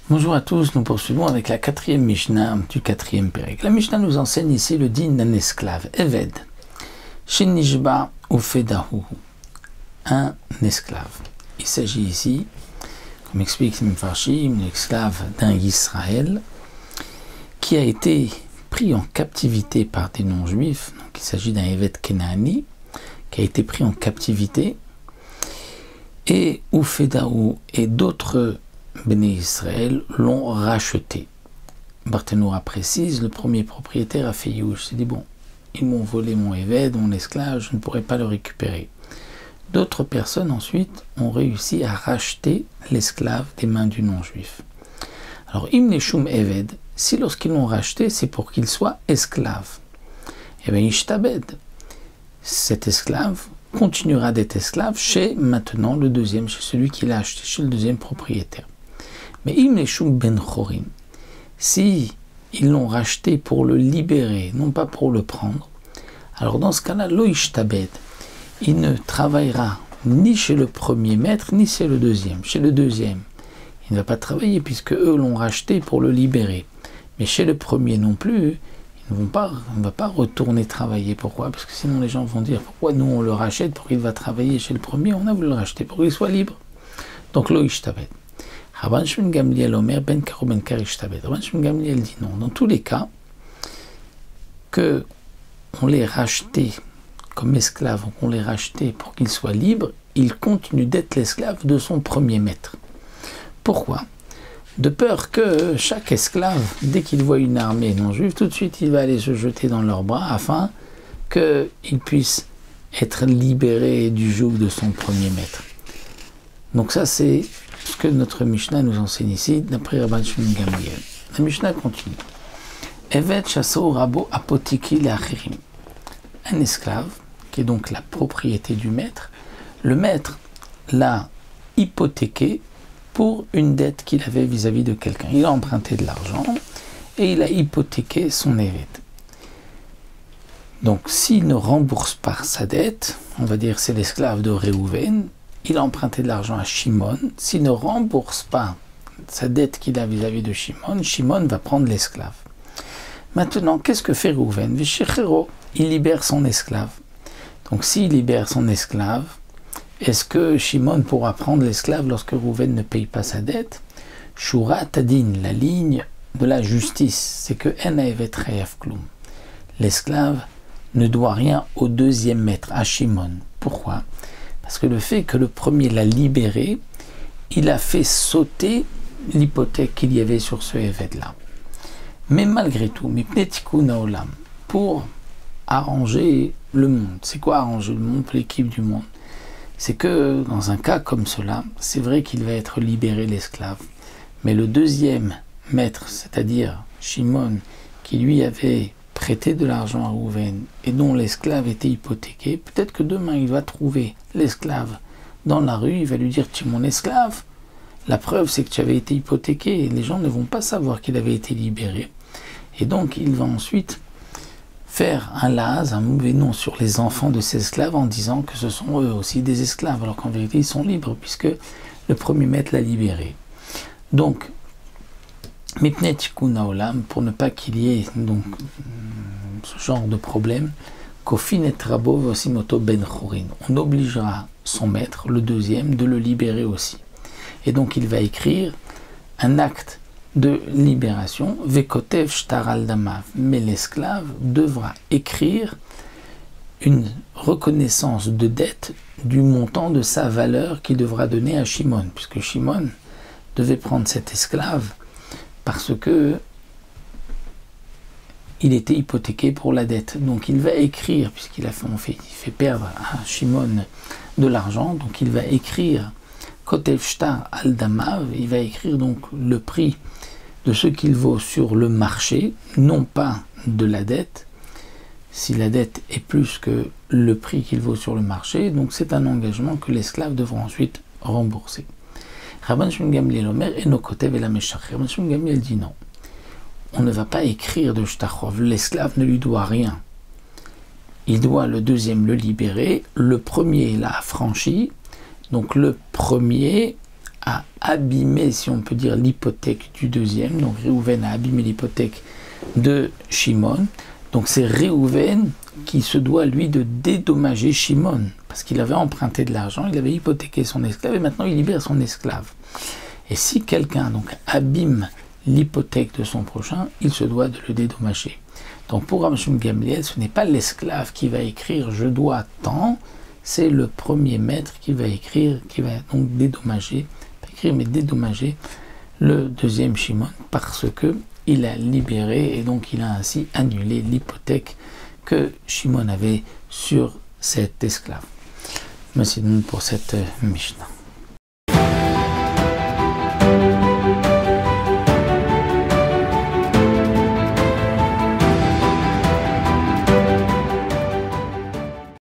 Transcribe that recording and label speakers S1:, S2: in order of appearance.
S1: Bonjour à tous, nous poursuivons avec la quatrième Mishnah du quatrième Pérec. La Mishnah nous enseigne ici le din d'un esclave, Eved, Shenishba ou Fedahu, un esclave. Il s'agit ici, comme explique Mfarshim, l'esclave d'un Israël qui a été pris en captivité par des non-juifs. Donc il s'agit d'un Eved Kenaani qui a été pris en captivité, et Oufedahu et d'autres Béné Israël l'ont racheté. Barthénoura précise, le premier propriétaire a fait youch, s'est dit bon, ils m'ont volé mon Eved, mon esclave, je ne pourrai pas le récupérer. D'autres personnes ensuite ont réussi à racheter l'esclave des mains du non-juif. Alors, im neshum Eved, si lorsqu'ils l'ont racheté, c'est pour qu'il soit esclave, et bien ishtabed, cet esclave continuera d'être esclave chez maintenant le deuxième, chez celui qui l'a acheté, chez le deuxième propriétaire. Mais im neshum ben chorim, si ils l'ont racheté pour le libérer, non pas pour le prendre, alors dans ce cas-là, lo ishtabed, il ne travaillera ni chez le premier maître, ni chez le deuxième. Chez le deuxième, il ne va pas travailler puisque eux l'ont racheté pour le libérer. Mais chez le premier non plus, on ne va pas retourner travailler. Pourquoi? Parce que sinon les gens vont dire, pourquoi nous on le rachète pour qu'il va travailler chez le premier, on a voulu le racheter pour qu'il soit libre. Donc lo ishtabed. Rabban Shimon Gamliel Omer ben karo ben kar ishtabed. Rabban Shimon Gamliel dit non. Dans tous les cas, que on les racheté comme esclave, on les racheté pour qu'il soit libre, il continue d'être l'esclave de son premier maître. Pourquoi? De peur que chaque esclave, dès qu'il voit une armée non juive, tout de suite il va aller se jeter dans leurs bras afin qu'il puisse être libéré du joug de son premier maître. Donc ça c'est ce que notre Mishnah nous enseigne ici, d'après Rabban Shimon Gamliel. La Mishnah continue. Evet chasso rabo apotiki le'achirim. Un esclave, qui est donc la propriété du maître, le maître l'a hypothéqué pour une dette qu'il avait vis-à-vis de quelqu'un. Il a emprunté de l'argent et il a hypothéqué son Eved. Donc s'il ne rembourse pas sa dette, on va dire c'est l'esclave de Réhouven, il a emprunté de l'argent à Shimon, s'il ne rembourse pas sa dette qu'il a vis-à-vis de Shimon, Shimon va prendre l'esclave. Maintenant, qu'est-ce que fait Réhouven? Il libère son esclave. Donc s'il libère son esclave, est-ce que Shimon pourra prendre l'esclave lorsque Réhouven ne paye pas sa dette? Shura Tadin, la ligne de la justice, c'est que l'esclave ne doit rien au deuxième maître, à Shimon. Pourquoi? Parce que le fait que le premier l'a libéré, il a fait sauter l'hypothèque qu'il y avait sur ce Eved-là. Mais malgré tout, pour arranger le monde. C'est quoi arranger le monde pour l'équipe du monde? C'est que dans un cas comme cela, c'est vrai qu'il va être libéré l'esclave. Mais le deuxième maître, c'est-à-dire Shimon, qui lui avait prêté de l'argent à Réhouven et dont l'esclave était hypothéqué, peut-être que demain il va trouver l'esclave dans la rue, il va lui dire tu es mon esclave, la preuve c'est que tu avais été hypothéqué, et les gens ne vont pas savoir qu'il avait été libéré. Et donc il va ensuite faire un laz, un mauvais nom sur les enfants de ces esclaves en disant que ce sont eux aussi des esclaves, alors qu'en vérité ils sont libres puisque le premier maître l'a libéré. Donc, pour ne pas qu'il y ait donc ce genre de problème, on obligera son maître, le deuxième, de le libérer aussi. Et donc il va écrire un acte de libération, Vekotev shtar al damav, mais l'esclave devra écrire une reconnaissance de dette du montant de sa valeur qu'il devra donner à Shimon, puisque Shimon devait prendre cet esclave parce que il était hypothéqué pour la dette. Donc il va écrire, puisqu'il il fait perdre à Shimon de l'argent, donc il va écrire Kotev shtar al damav, il va écrire donc le prix de ce qu'il vaut sur le marché, non pas de la dette, si la dette est plus que le prix qu'il vaut sur le marché, donc c'est un engagement que l'esclave devra ensuite rembourser. Rabban Shimon Gamliel Omer eno kotev ela meshachar. Rabban Shimon Gamliel dit non, on ne va pas écrire de shtachov, l'esclave ne lui doit rien. Il doit le deuxième le libérer, le premier l'a affranchi, donc le premier a abîmé, si on peut dire, l'hypothèque du deuxième. Donc Réhouven a abîmé l'hypothèque de Shimon. Donc c'est Réhouven qui se doit, lui, de dédommager Shimon, parce qu'il avait emprunté de l'argent, il avait hypothéqué son esclave, et maintenant il libère son esclave. Et si quelqu'un donc abîme l'hypothèque de son prochain, il se doit de le dédommager. Donc pour Rav Shlomo Gamliel, ce n'est pas l'esclave qui va écrire « je dois tant », c'est le premier maître qui va écrire, qui va donc dédommager, pas écrire mais dédommager le deuxième Shimon, parce que il a libéré et donc il a ainsi annulé l'hypothèque que Shimon avait sur cet esclave. Merci pour cette Mishnah.